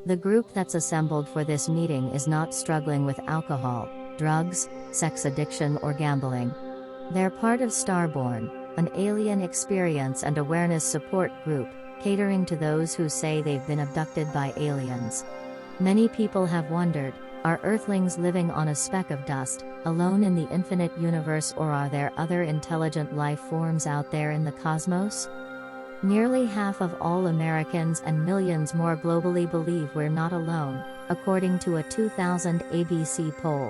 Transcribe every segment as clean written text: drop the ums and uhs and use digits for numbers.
The group that's assembled for this meeting is not struggling with alcohol, drugs, sex addiction or gambling. They're part of Starborn, an alien experience and awareness support group, catering to those who say they've been abducted by aliens. Many people have wondered, are Earthlings living on a speck of dust, alone in the infinite universe, or are there other intelligent life forms out there in the cosmos? Nearly half of all Americans and millions more globally believe we're not alone, according to a 2000 ABC poll.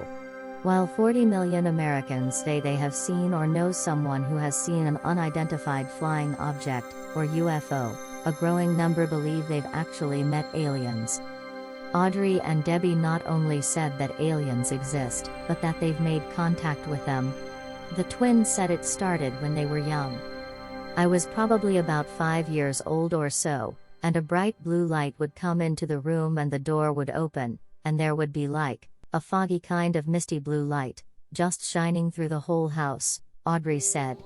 While 40 million Americans say they have seen or know someone who has seen an unidentified flying object, or UFO, a growing number believe they've actually met aliens. Audrey and Debbie not only said that aliens exist, but that they've made contact with them. The twins said it started when they were young. I was probably about 5 years old or so, and a bright blue light would come into the room and the door would open, and there would be like a foggy kind of misty blue light, just shining through the whole house, Audrey said.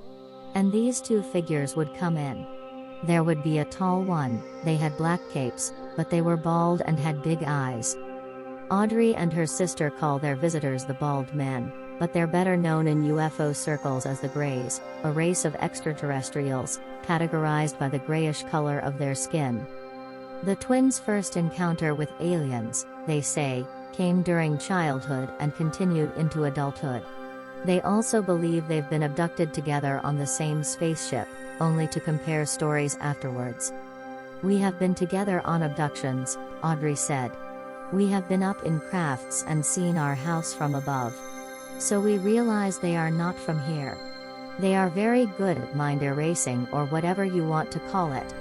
And these two figures would come in. There would be a tall one, they had black capes, but they were bald and had big eyes. Audrey and her sister call their visitors the bald men, but they're better known in UFO circles as the Greys, a race of extraterrestrials, categorized by the grayish color of their skin. The twins' first encounter with aliens, they say, came during childhood and continued into adulthood. They also believe they've been abducted together on the same spaceship, only to compare stories afterwards. We have been together on abductions, Audrey said. We have been up in crafts and seen our house from above. So we realize they are not from here. They are very good at mind erasing, or whatever you want to call it.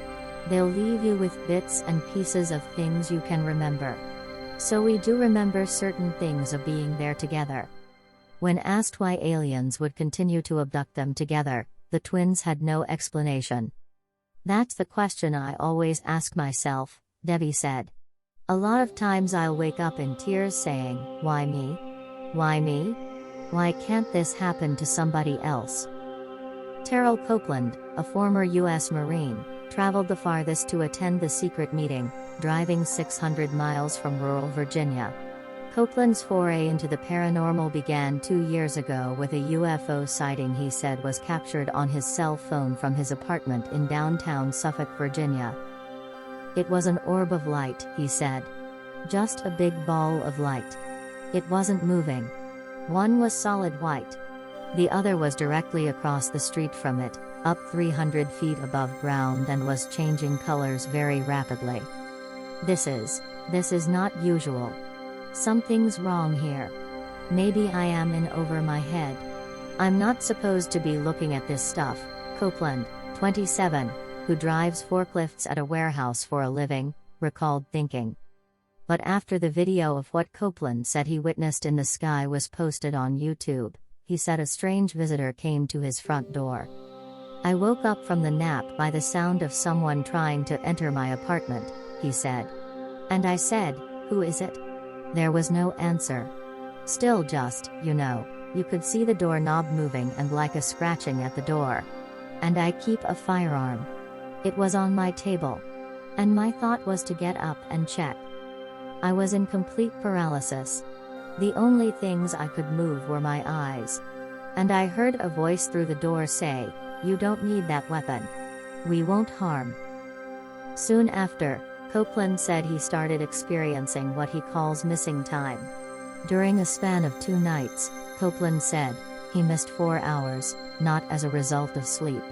They'll leave you with bits and pieces of things you can remember. So we do remember certain things of being there together. When asked why aliens would continue to abduct them together, the twins had no explanation. That's the question I always ask myself, Debbie said. A lot of times I'll wake up in tears saying, why me? Why me? Why can't this happen to somebody else? Terrell Copeland, a former U.S. Marine, traveled the farthest to attend the secret meeting, driving 600 miles from rural Virginia. Copeland's foray into the paranormal began 2 years ago with a UFO sighting he said was captured on his cell phone from his apartment in downtown Suffolk, Virginia. It was an orb of light, he said. Just a big ball of light. It wasn't moving. One was solid white. The other was directly across the street from it, up 300 feet above ground, and was changing colors very rapidly. This is not usual. Something's wrong here. Maybe I am in over my head. I'm not supposed to be looking at this stuff, Copeland, 27, who drives forklifts at a warehouse for a living, recalled thinking. But after the video of what Copeland said he witnessed in the sky was posted on YouTube, he said a strange visitor came to his front door. I woke up from the nap by the sound of someone trying to enter my apartment, he said. And I said, who is it? There was no answer. Still just, you could see the doorknob moving and like a scratching at the door. And I keep a firearm. It was on my table. And my thought was to get up and check. I was in complete paralysis. The only things I could move were my eyes. And I heard a voice through the door say, you don't need that weapon. We won't harm. Soon after, Copeland said he started experiencing what he calls missing time. During a span of 2 nights, Copeland said, he missed 4 hours, not as a result of sleep,